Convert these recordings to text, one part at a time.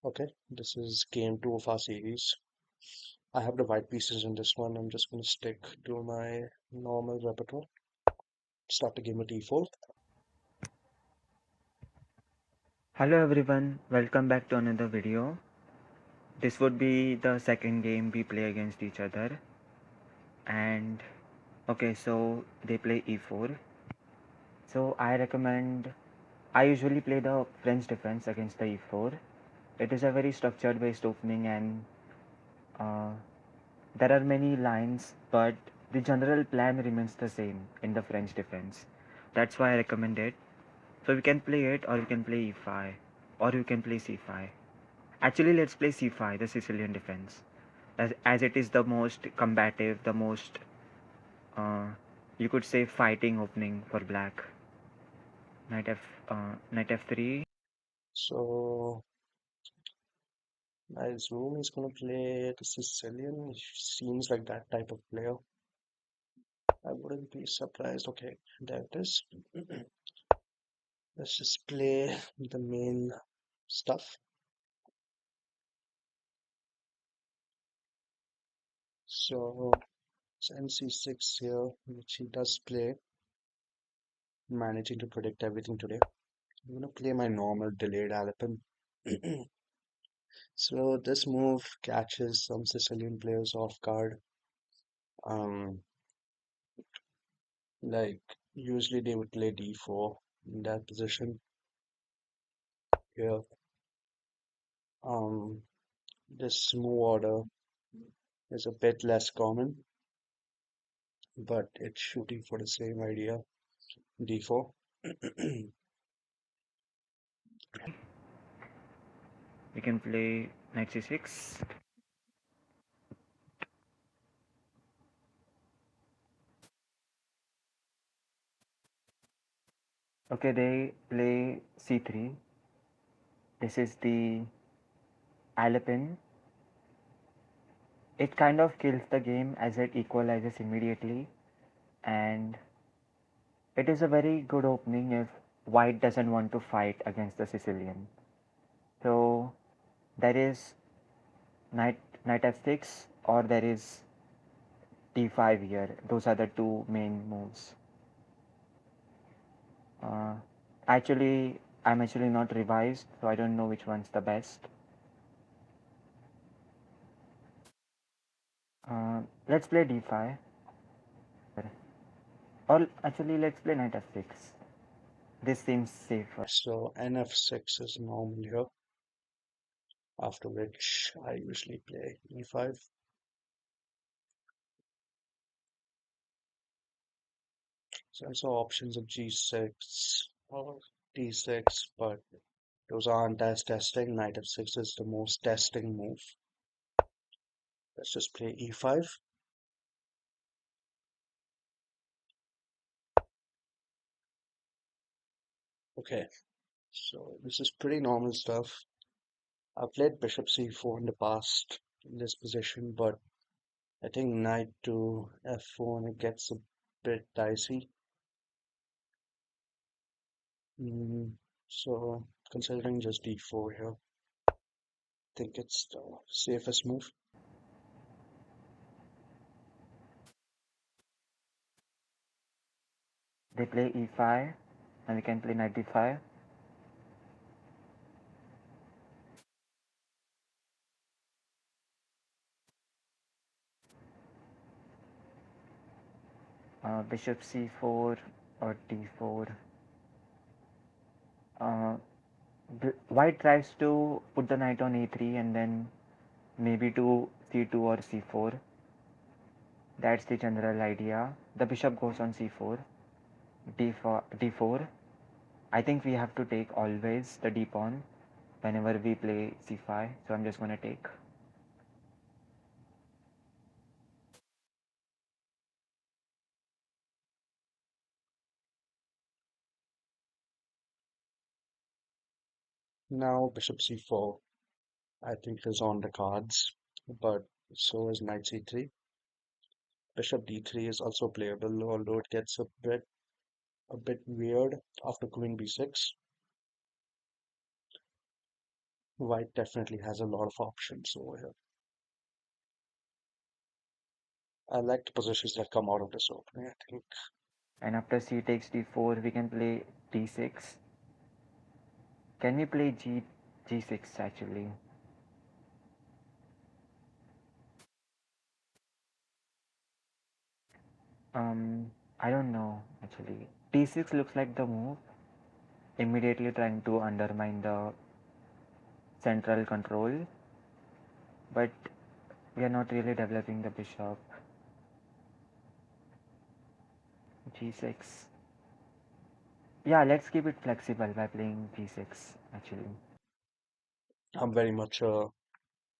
Okay, this is game 2 of our series. I have the white pieces in this one. I'm just going to stick to my normal repertoire. Start the game with e4. Hello everyone, welcome back to another video. This would be the second game we play against each other. And okay, so they play e4. So I usually play the French defense against the e4. It is a very structured based opening and uh, there are many lines, but the general plan remains the same in the French defense. That's why I recommend it. So we can play it, or we can play e5, or you can play c5. Actually, let's play c5, the Sicilian defense, as it is the most combative, the most, uh, you could say, fighting opening for black. Knight f3. So, I assume he's going to play the Sicilian. He seems like that type of player. I wouldn't be surprised. Okay, there it is. Let's just play the main stuff. So, it's NC6 here, which he does play, managing to predict everything today. I'm going to play my normal delayed Alpen. So this move catches some Sicilian players off guard. Um, like usually they would play d4 in that position here. Um, this move order is a bit less common, but it's shooting for the same idea, d4. We can play knight c6. Okay, they play c3. This is the Alpen. It kind of kills the game as it equalizes immediately, and it is a very good opening if white doesn't want to fight against the Sicilian. So there is knight f6, or there is d5 here. Those are the two main moves. Uh, I'm actually not revised, so I don't know which one's the best. Let's play d5. Or actually, let's play knight f6. This seems safer. So nf6 is normal here, after which I usually play e5. So I saw options of g6 or d6, but those aren't as testing. Knight f6 is the most testing move. Let's just play e5. Okay, so this is pretty normal stuff. I've played bishop c4 in the past in this position, but I think knight to f4 and it gets a bit dicey. So considering just d4 here, I think it's the safest move. They play e5, and we can play knight d5. Bishop c4 or d4. Uh, White tries to put the knight on a3 and then maybe to c2 or c4. That's the general idea. The bishop goes on c4, d4. I think we have to take always the d pawn whenever we play c5. So I'm just gonna take. Now bishop c4, I think is on the cards, but so is knight c3. Bishop d3 is also playable, although it gets a bit weird after queen b6. White definitely has a lot of options over here. I like the positions that come out of this opening, I think. And after c takes d4, we can play d6. Can we play g6 actually? I don't know actually. d6 looks like the move, immediately trying to undermine the central control, but we are not really developing the bishop. g6. Yeah, let's keep it flexible by playing g6 actually. I'm very much a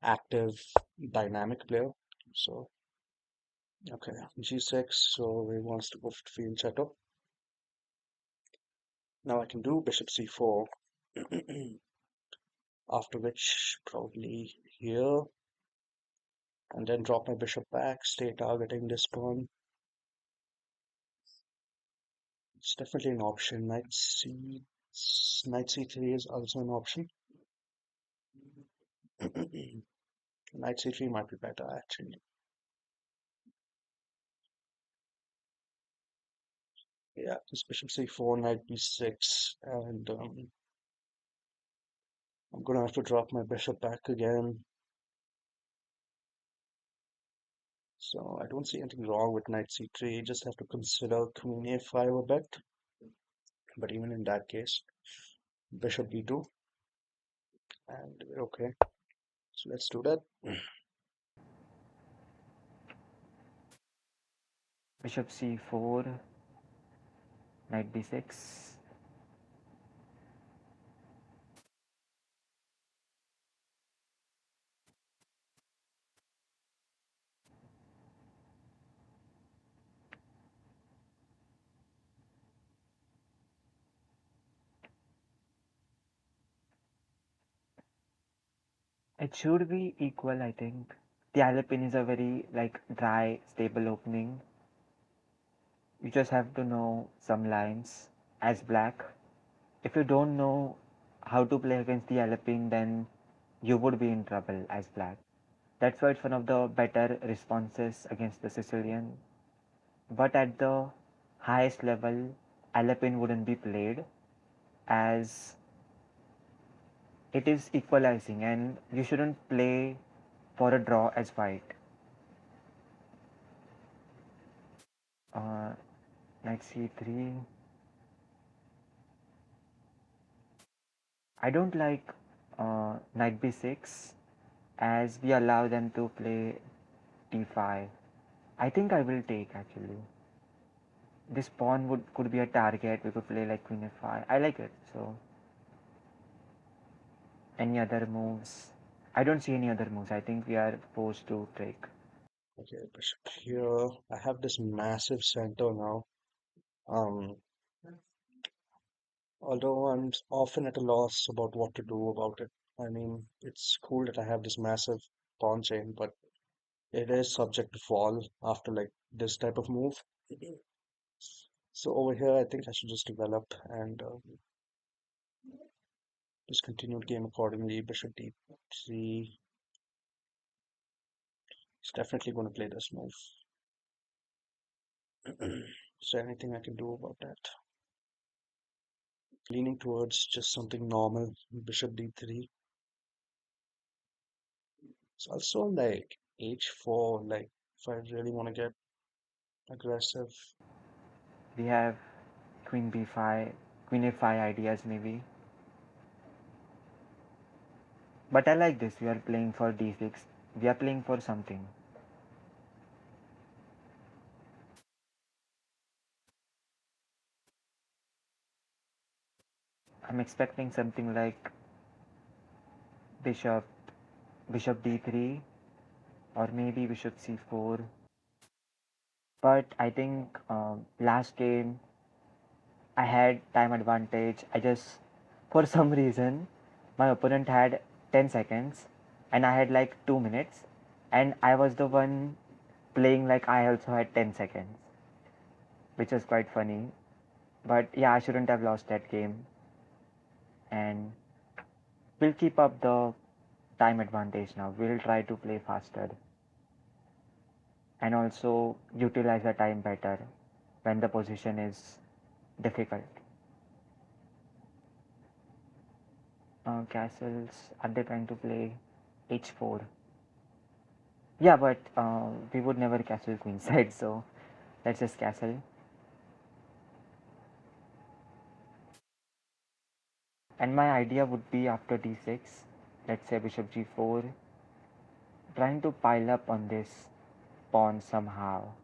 active, dynamic player. So, okay, g6, so he wants to go for the field setup. Now I can do bishop c4, after which probably here, and then drop my bishop back, stay targeting this pawn. It's definitely an option. Knight c3 is also an option. Knight c3 might be better actually. Yeah, this bishop c4, knight b6, and I'm gonna have to drop my bishop back again. So I don't see anything wrong with knight c3. You just have to consider queen a5 a bit. But even in that case, bishop b2, and okay. So let's do that. Bishop c4, knight b6. It should be equal, I think. The Alpine is a very like dry, stable opening. You just have to know some lines as black. If you don't know how to play against the Alpine, then you would be in trouble as black. That's why it's one of the better responses against the Sicilian. But at the highest level, Alpine wouldn't be played as it is equalizing and you shouldn't play for a draw as white. Uh, Knight c3. I don't like knight b6 as we allow them to play d5. I think I will take actually. This pawn would could be a target. We could play like queen f5. I like it. So any other moves? I don't see any other moves. I think we are forced to take. Okay, bishop here. I have this massive center now. Um, although I'm often at a loss about what to do about it. I mean, it's cool that I have this massive pawn chain, but it is subject to fall after like this type of move. So over here, I think I should just develop and just continue the game accordingly. Bishop d3. It's definitely going to play this move. Is there anything I can do about that? Leaning towards just something normal. Bishop d3. It's also like h4. Like if I really want to get aggressive. We have queen b5, queen a5 ideas maybe. But I like this. We are playing for d6. We are playing for something. I'm expecting something like bishop bishop d3 or maybe bishop c4. But I think last game I had time advantage. I just, for some reason, my opponent had 10 seconds and I had like 2 minutes, and I was the one playing like I also had 10 seconds, which was quite funny. But yeah, I shouldn't have lost that game. And We'll keep up the time advantage now. We'll try to play faster and also utilize the time better when the position is difficult. Castles, are they trying to play h4? Yeah, but we would never castle queenside, so let's just castle. And my idea would be after d6, let's say bishop g4, trying to pile up on this pawn somehow.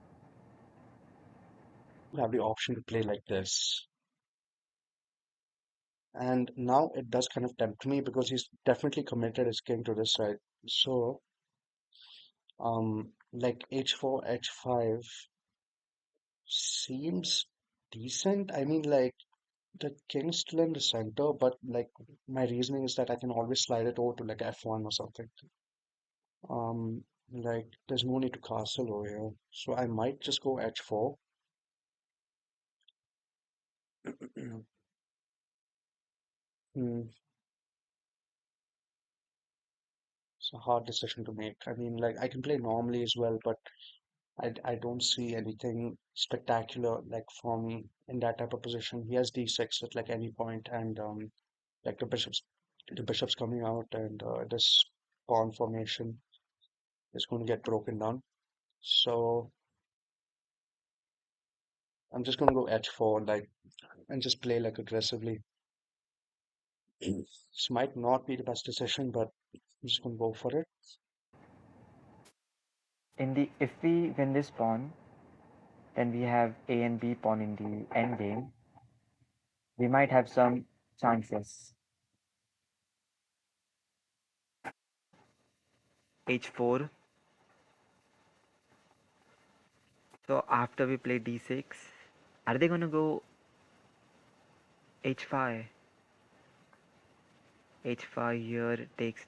You have the option to play like this. And now it does kind of tempt me because he's definitely committed his king to this side. So, like h4, h5 seems decent. I mean, like the king's still in the center, but like my reasoning is that I can always slide it over to like f1 or something. Like there's no need to castle over here. So I might just go h4. Hmm, it's a hard decision to make. I mean, like I can play normally as well, but I don't see anything spectacular like from in that type of position. He has d6 at like any point, and like the bishop's coming out, and this pawn formation is going to get broken down. So I'm just going to go h4, like, and just play like aggressively. This might not be the best decision, but I'm just going to go for it. If we win this pawn, then we have a and b pawn in the endgame. We might have some chances. h4. So after we play d6, are they gonna go h5? h5 here takes.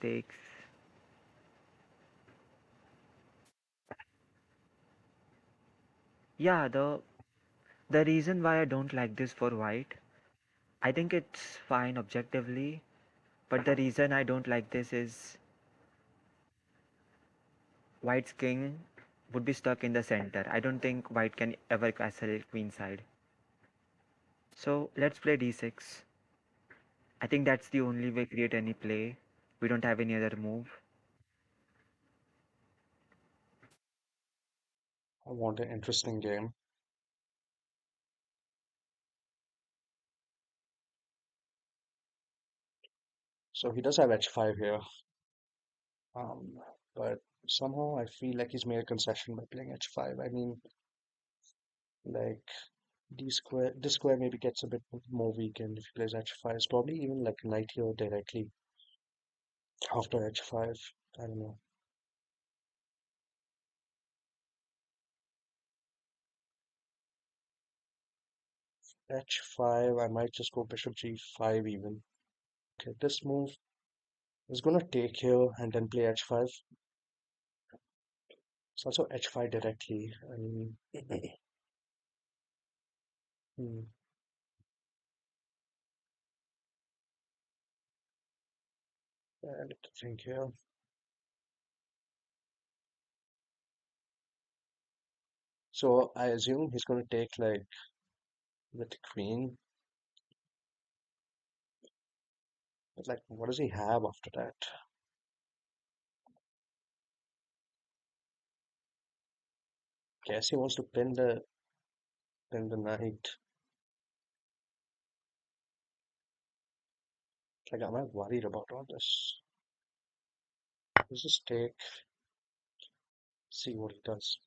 Yeah, the reason why I don't like this for white, I think it's fine objectively, but the reason I don't like this is white's king would be stuck in the center. I don't think white can ever castle queenside. So let's play d6. I think that's the only way create any play. We don't have any other move. I want an interesting game. So he does have h5 here, um, but somehow I feel like he's made a concession by playing h5. I mean, like this square maybe gets a bit more weakened if he plays h5. It's probably even like knight here directly after h5. I don't know. h5, I might just go bishop g5 even. Okay, this move is gonna take here and then play h5. It's also h5 directly. I mean, hmm, I need to think here. So I assume he's gonna take like with the queen, but like what does he have after that? Guess he wants to pin the knight. Like am I worried about all this? Let's just take, see what he does.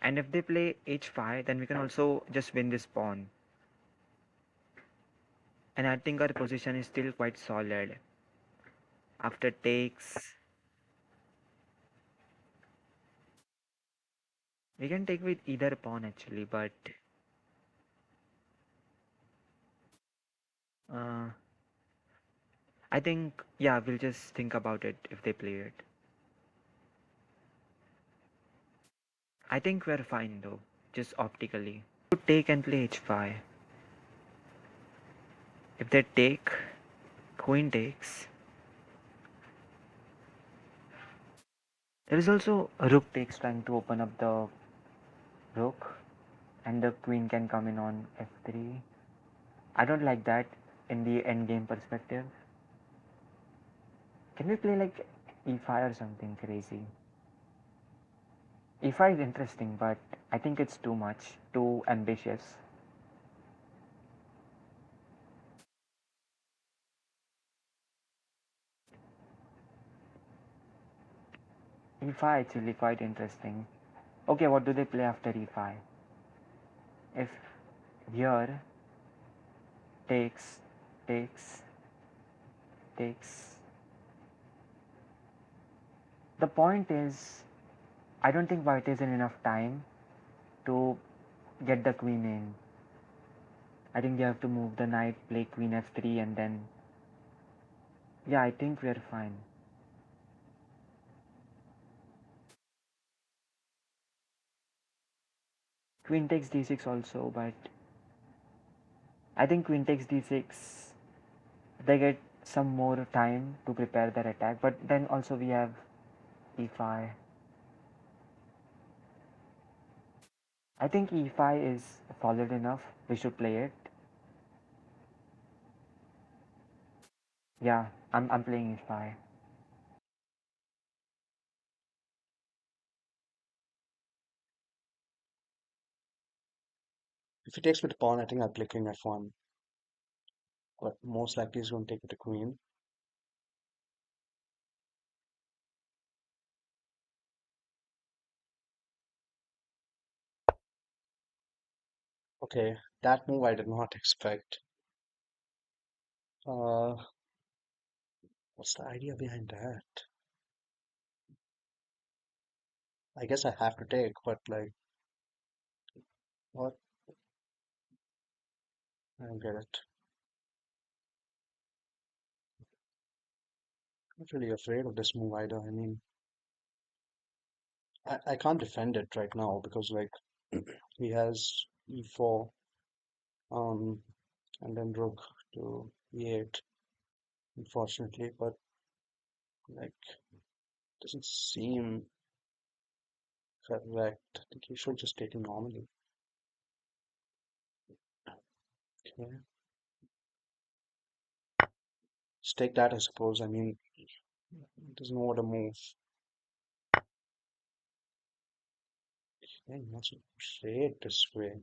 And if they play h5, then we can also just win this pawn. And I think our position is still quite solid. After takes, we can take with either pawn actually, but uh, I think, yeah, we'll just think about it if they play it. I think we're fine though, just optically. take and play h5. If they take, queen takes. There is also a rook takes, trying to open up the rook, and the queen can come in on f3. I don't like that in the endgame perspective. Can we play like e5 or something crazy? e5 is interesting, but I think it's too much, too ambitious. e5 actually quite interesting. Okay, what do they play after e5? If here takes, takes, takes. The point is, I don't think white is in enough time to get the queen in. I think they have to move the knight, play queen f3, and then. Yeah, I think we're fine. Queen takes d6 also, but I think queen takes d6. They get some more time to prepare their attack, but then also we have e5. I think e5 is solid enough. We should play it. Yeah, I'm playing e5. If he takes with the pawn, I think I'll play king f1. But most likely he's going to take with the queen. Okay, that move I did not expect. Uh, what's the idea behind that? I guess I have to take, but like, what? I don't get it. I'm not really afraid of this move either. I mean, I can't defend it right now because like he has e4, um, and then rook to e8, unfortunately, but like doesn't seem correct. I think he should just take it normally. Okay. Just take that, I suppose. I mean, there's no other move. Yeah, you must play it this way.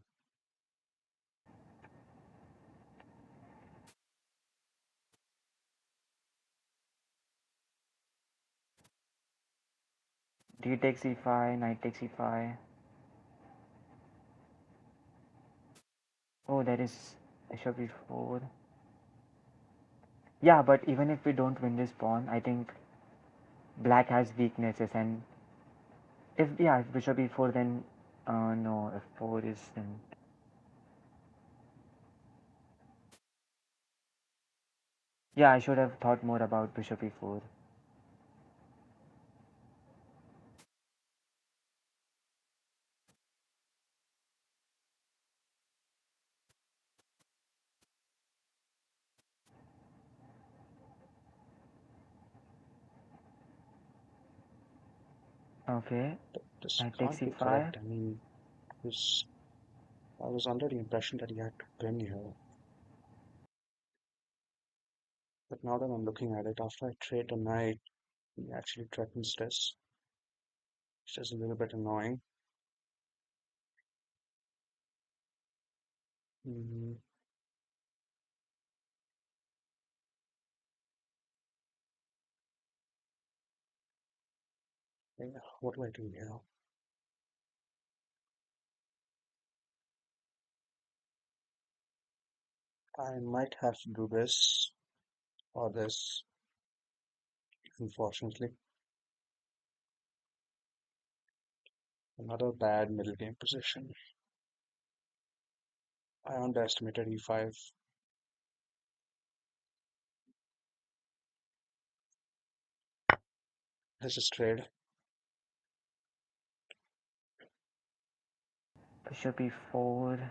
D takes e5, knight takes e5. Oh, there is bishop e4. Yeah, but even if we don't win this pawn, I think black has weaknesses, and if bishop e4, then no, f4 is then. Yeah, I should have thought more about bishop e4. Okay, This knight takes can't be e5. correct. I mean, this, I was under the impression that he had to win here. But now that I'm looking at it, after I trade the knight, he actually threatens this, which is a little bit annoying. Mm, yeah, what do I do here? I might have to do this or this, unfortunately. Another bad middle game position. I underestimated e5. This is trade. Bishop e4.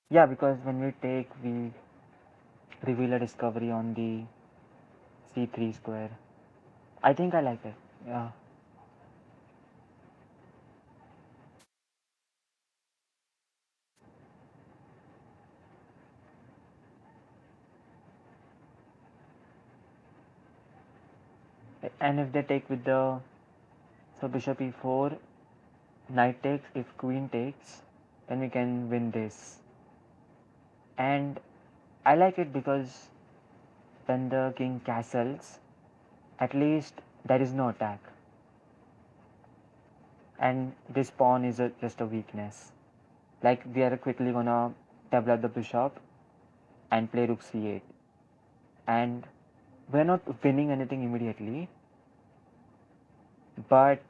Yeah, because when we take, we reveal a discovery on the c3 square. I think I like it. Yeah. And if they take with the, so bishop e4, knight takes, if queen takes, then we can win this. And I like it because when the king castles, at least there is no attack. And this pawn is just a weakness. Like we are quickly gonna develop the bishop and play rook c8. And we're not winning anything immediately, but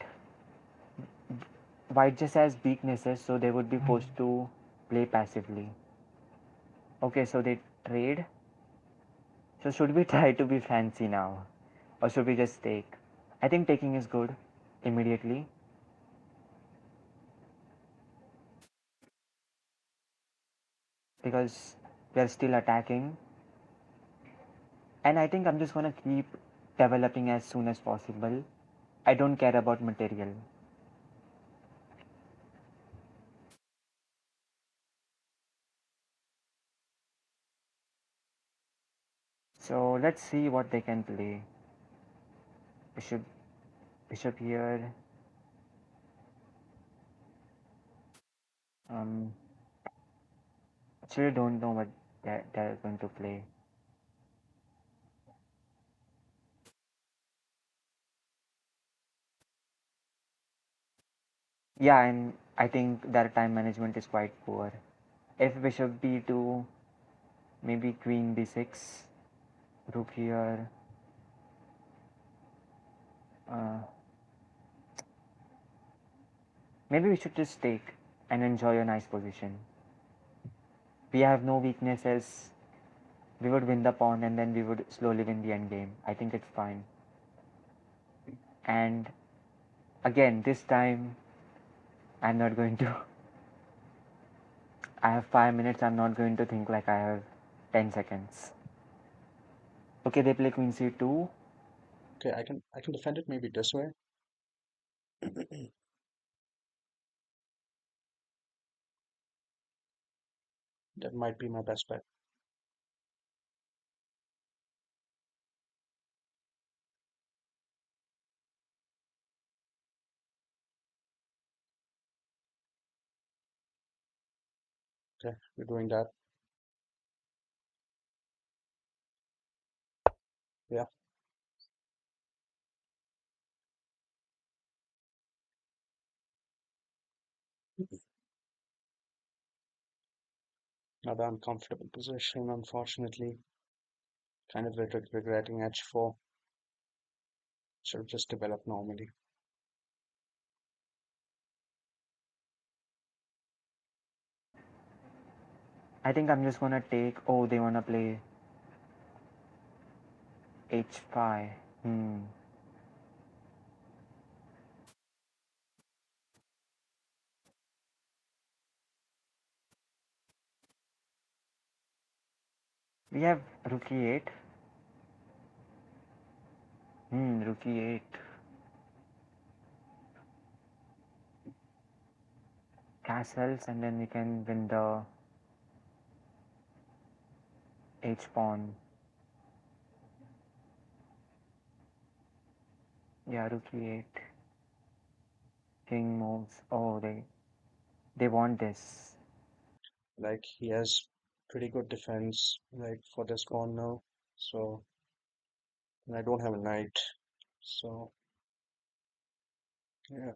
white just has weaknesses, so they would be forced to play passively. Okay, so they trade. So should we try to be fancy now? Or should we just take? I think taking is good immediately because we are still attacking. And I think I'm just gonna keep developing as soon as possible. I don't care about material. So let's see what they can play. Bishop, bishop here. Um, Actually don't know what they're going to play. Yeah, and I think their time management is quite poor. If bishop b2, maybe queen b6, rook here. Uh, Maybe we should just take and enjoy a nice position. We have no weaknesses. We would win the pawn and then we would slowly win the endgame. I think it's fine. And again, this time I'm not going to. I have 5 minutes. I'm not going to think like I have 10 seconds. Okay, they play queen c2. Okay, I can defend it maybe this way. That might be my best bet. Okay, we're doing that. Yeah. Another uncomfortable position, unfortunately. Kind of regretting h4. Should have just developed normally. I think I'm just gonna take. Oh, they wanna play h5. Hmm. We have rook e8. Rook e8. Castles, and then we can win the h pawn. Yeah, rook e8. King moves. Oh, they want this. Like he has pretty good defense, like for this pawn now. So and I don't have a knight. So yeah,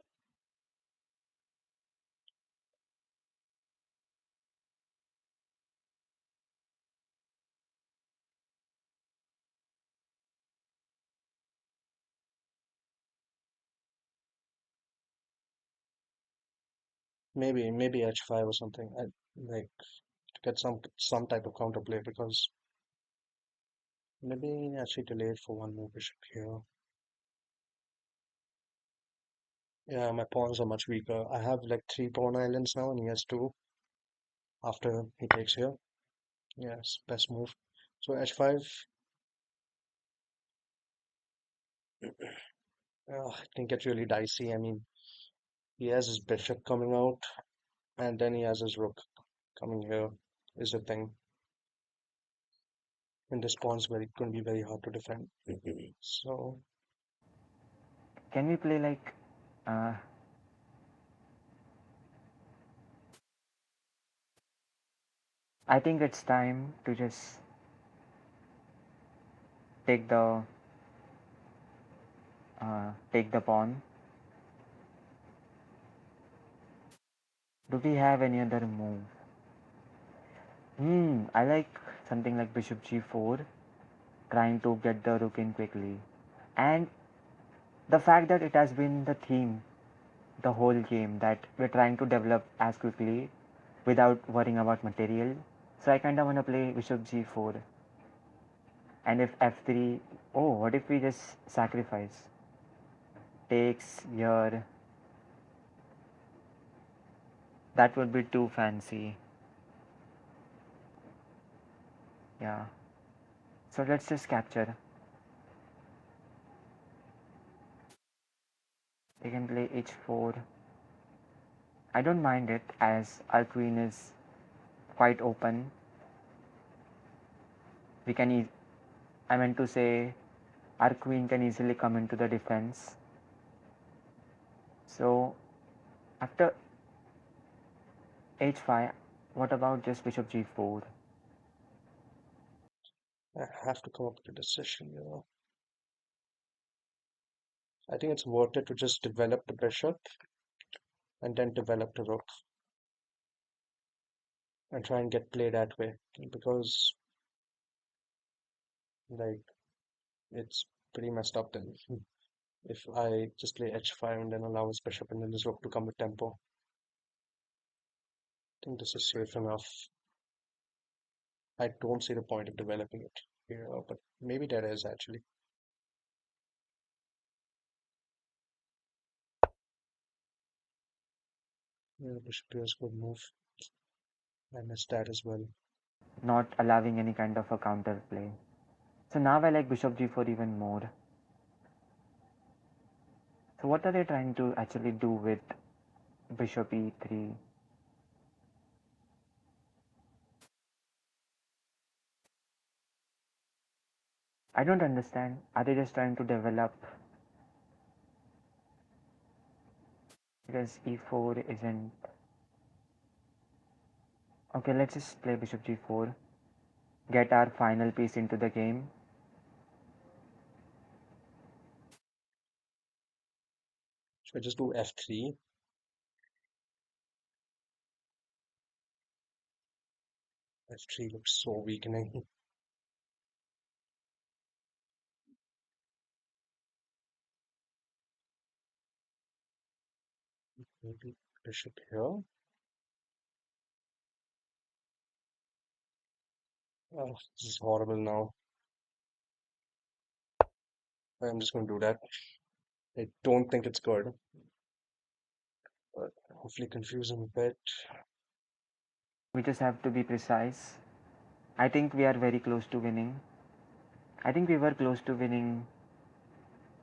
maybe h5 or something. I like to get some type of counterplay because maybe actually delay it for one more bishop here. Yeah, my pawns are much weaker. I have like three pawn islands now and he has two. after he takes here. Yes, best move. So h5, it can get really dicey. I mean, he has his bishop coming out, and then he has his rook coming here. Is the thing. And this pawn's very going to be very hard to defend. So Can we play like I think it's time to just take the pawn. Do we have any other move? I like something like bishop g4, trying to get the rook in quickly. And the fact that it has been the theme the whole game that we're trying to develop as quickly without worrying about material. So I kind of want to play bishop g4. And if f3, oh, what if we just sacrifice? Takes here. That would be too fancy. Yeah. So let's just capture. We can play h4. I don't mind it as our queen is quite open. We can I meant to say our queen can easily come into the defense. So after h5, what about just bishop g4? I have to come up with a decision. I think it's worth it to just develop the bishop and then develop the rook and try and get play that way because like it's pretty messed up then. If I just play h5 and then allow his bishop and then his rook to come with tempo. I think this is safe enough. I don't see the point of developing it here, but maybe there is actually. Yeah, bishop here is a good move. I missed that as well. Not allowing any kind of a counter play. So now I like bishop g4 even more. So what are they trying to actually do with bishop e3? I don't understand. Are they just trying to develop because e4 isn't okay? Let's just play bishop g4, get our final piece into the game. Should I just do f3? F3 looks so weakening. Maybe bishop here. Oh, this is horrible now. I'm just going to do that. I don't think it's good, but hopefully confuse him a bit. We just have to be precise. I think we are very close to winning. I think we were close to winning.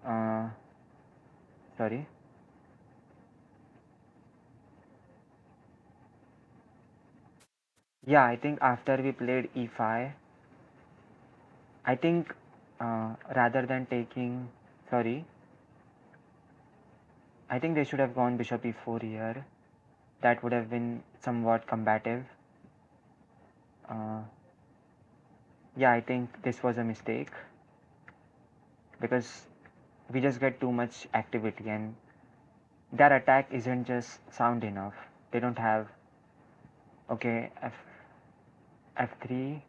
Uh, Sorry. Yeah, I think after we played e5, I think rather than taking, sorry, I think they should have gone bishop e4 here. That would have been somewhat combative. Uh, yeah, I think this was a mistake because we just get too much activity and their attack isn't just sound enough. They don't have, okay, f3.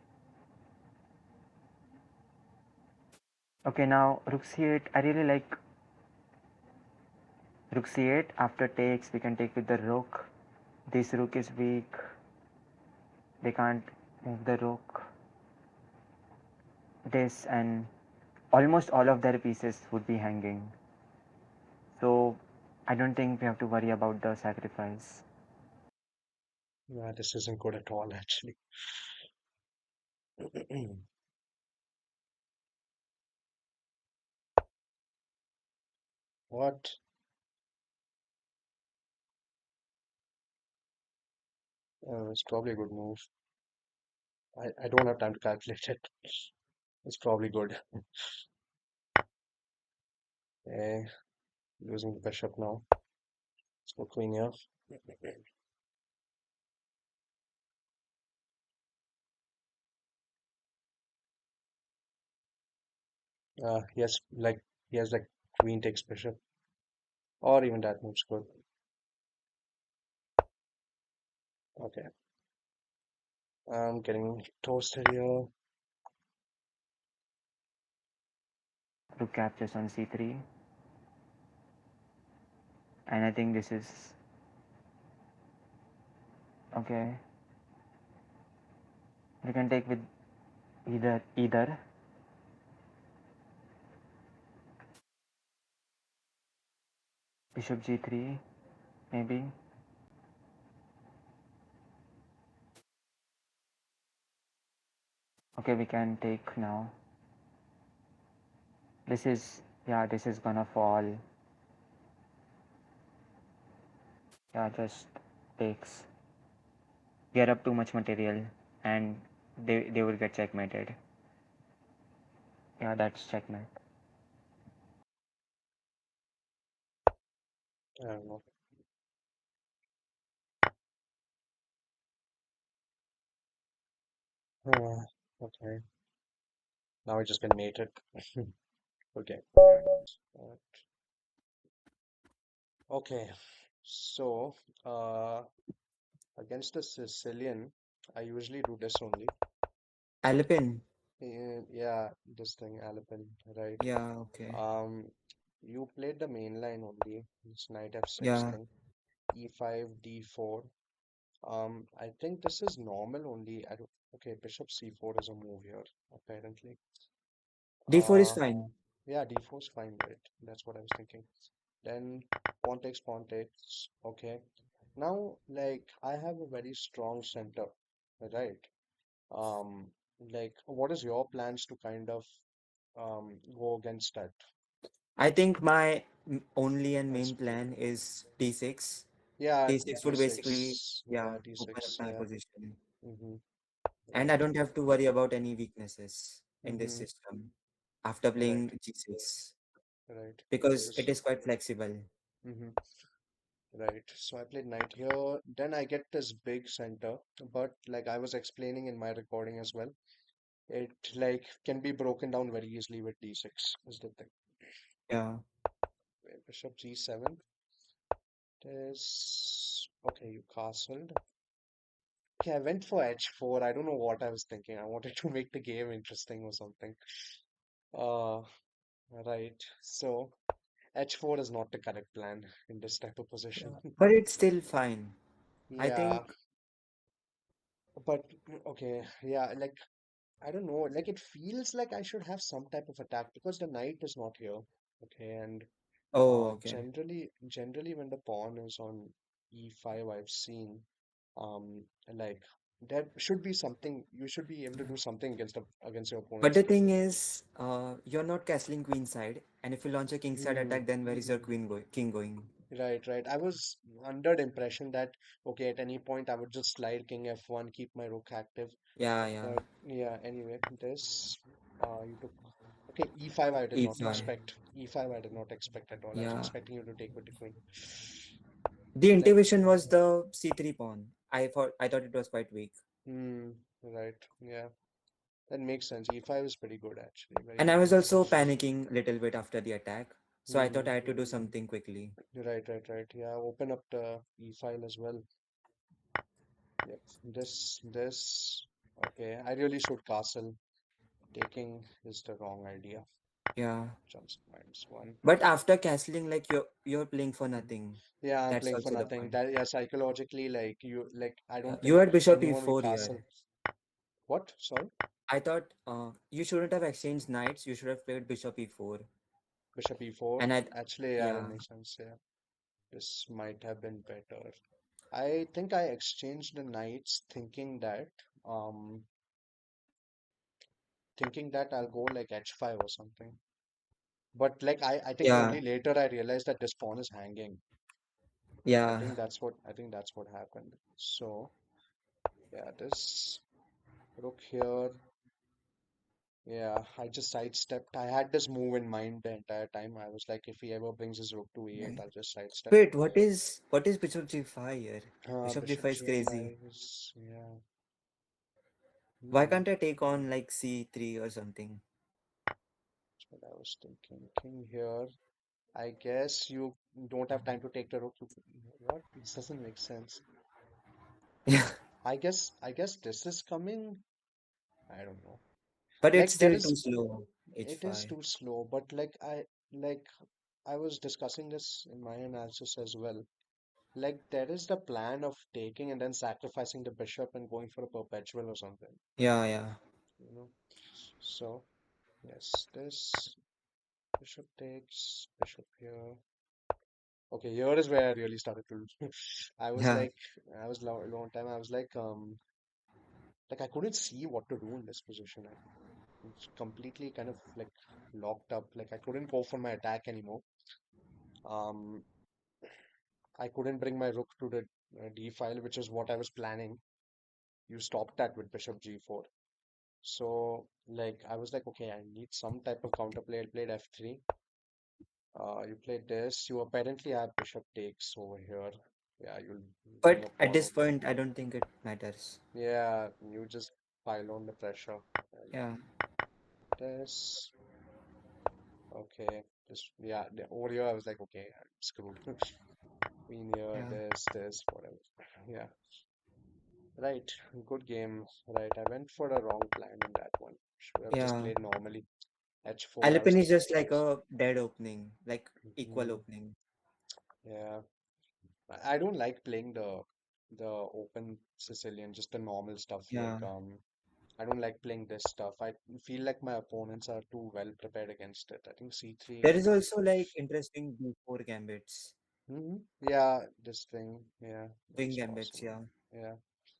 Okay, now rook c8. I really like rook c8. After takes, we can take with the rook. This rook is weak. They can't move the rook. This and almost all of their pieces would be hanging. So I don't think we have to worry about the sacrifice. Yeah, this isn't good at all, actually. What? It's probably a good move. I don't have time to calculate it. It's probably good. Eh, losing the bishop now. Let's go queen here. He has like queen takes bishop, or even that move's good. Okay, I'm getting toasted here. Rook captures on c3, and I think this is okay. We can take with either bishop g3 maybe. Okay, we can take now. This is, yeah, this is gonna fall. Yeah, just takes. Get up too much material, and they will get checkmated. Yeah, that's checkmate. I don't know. Okay, now we just get mated. Okay. Uh, okay, so uh, against the Sicilian, I usually do this only. Alpin. Yeah, this thing, Alpin, right? Yeah, okay. Um, you played the main line only, this knight f6 Yeah. thing, e5, d4. I think this is normal only. I don't, okay, bishop c4 is a move here, apparently. D4 is Uh, fine. yeah, d4 is fine, right? That's what I was thinking. Then pawn takes, okay. Now, like, I have a very strong center, right? Um, like, what is your plans to kind of go against that? I think my only and I'll main split. plan is d6. Yeah, D6 would basically, d6. yeah, Yeah, open up d6. my Yeah. position. Mm-hmm. And I Right. don't have to worry about any weaknesses in this Mm-hmm. system after Right. playing g6 Right. because it This. is quite flexible. Mm-hmm. Right. So I played knight here. Then I get this big center, but like I was explaining in my recording as well, it like can be broken down very easily with d6 is the thing. Yeah. Wait, bishop g7. This. Okay, you castled. Okay, I went for h4. I don't know what I was thinking. I wanted to make the game interesting or something. Uh, right. So h4 is not the correct plan in this type of position. Yeah. But it's still fine. I Yeah, think, but okay, yeah, like I don't know, like it feels like I should have some type of attack because the knight is not here. Okay, and oh, okay. generally when the pawn is on e5, I've seen like there should be something you should be able to do something against your But opponent's the king. thing is, you're not castling queen side, and if you launch a king side Hmm. attack, then where is your king going? Right, right. I was under the impression that okay, at any point I would just slide king f1, keep my rook active. Yeah, yeah. But yeah, anyway, this you took okay, e5 I did not E5. expect. E5 I did not expect at all. I was Yeah. expecting you to take with the queen. The Like, intuition was the c3 pawn. I thought it was quite weak. hmm, right, yeah. That makes sense. E5 is pretty good actually, very And I good was move. also panicking a little bit after the attack. So I thought Hmm. I had to do something quickly. Right, right, right. Yeah, open up the e file as well. Yep. This. Okay, I really should castle. Taking is the wrong idea. Yeah. Chance -1. But after castling, like you're playing for nothing. Yeah, I'm That's playing for also the nothing. point. That yeah, psychologically, like you, like I don't You think had bishop anyone will e4 castle. here. What? Sorry, I thought you shouldn't have exchanged knights. You should have played bishop e4. bishop e4. And I, Actually, yeah, that yeah, makes sense. Yeah, this might have been better. I think I exchanged the knights um thinking that I'll go like h5 or something. But like I think Yeah, only later I realized that this pawn is hanging. yeah. I think that's what happened. So yeah, this rook here. Yeah, I just sidestepped. I had this move in mind the entire time. I was like, if he ever brings his rook to e8, I'll just sidestep. Wait, what is bishop g5 here? Bishop Bishop g5 is crazy. g5 is yeah. Why Hmm, can't I take on like c3 or something? that's what I was thinking. King here. I guess you don't have time to take the rook. What? This doesn't make sense. Yeah, I guess this is coming. I don't know. but it's Like there still too is, slow. it is h5. too slow, but like I was discussing this in my analysis as well. Like there is the plan of taking and then sacrificing the bishop and going for a perpetual or something, Yeah, yeah, you know. So yes, this bishop takes bishop here. Okay, here is where I really started to. I was yeah. like, I was long time. I was like I couldn't see what to do in this position. I was completely kind of like locked up. Like I couldn't go for my attack anymore. Um, I couldn't bring my rook to the d file, which is what I was planning. You stopped that with bishop g4. So like I was like, okay, I need some type of counterplay. I played f3. You played this. You apparently have bishop takes over here. Yeah, you'll bring But your at pawn this over. point, I don't think it matters. Yeah, you just pile on the pressure. And Yeah, this, okay, this, yeah, over here I was like, okay, I'm screwed. Queen here, yeah, this, whatever. Yeah, right. Good game. Right, I went for a wrong plan in that one. Should have just yeah. played normally. h4. I was Alpine is just like a dead opening, like equal mm, opening. yeah. I don't like playing the open Sicilian, just the normal stuff. Yeah. I don't like playing this stuff. I feel like my opponents are too well prepared against it. I think There c3. is also like interesting b4 gambits, Yeah, this thing. Yeah, wing that's gambits. possible. Yeah, Yeah,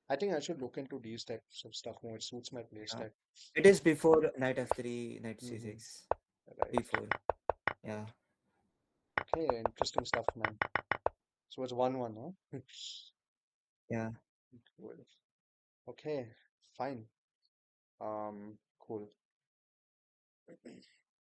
I think I should look into these types of stuff more. It suits my play yeah. style. It is before knight f3, knight Hmm. c6, Right. b4. Yeah, Okay, interesting stuff, man. So it's 1-1, huh? yeah. Cool. Okay, fine. Cool.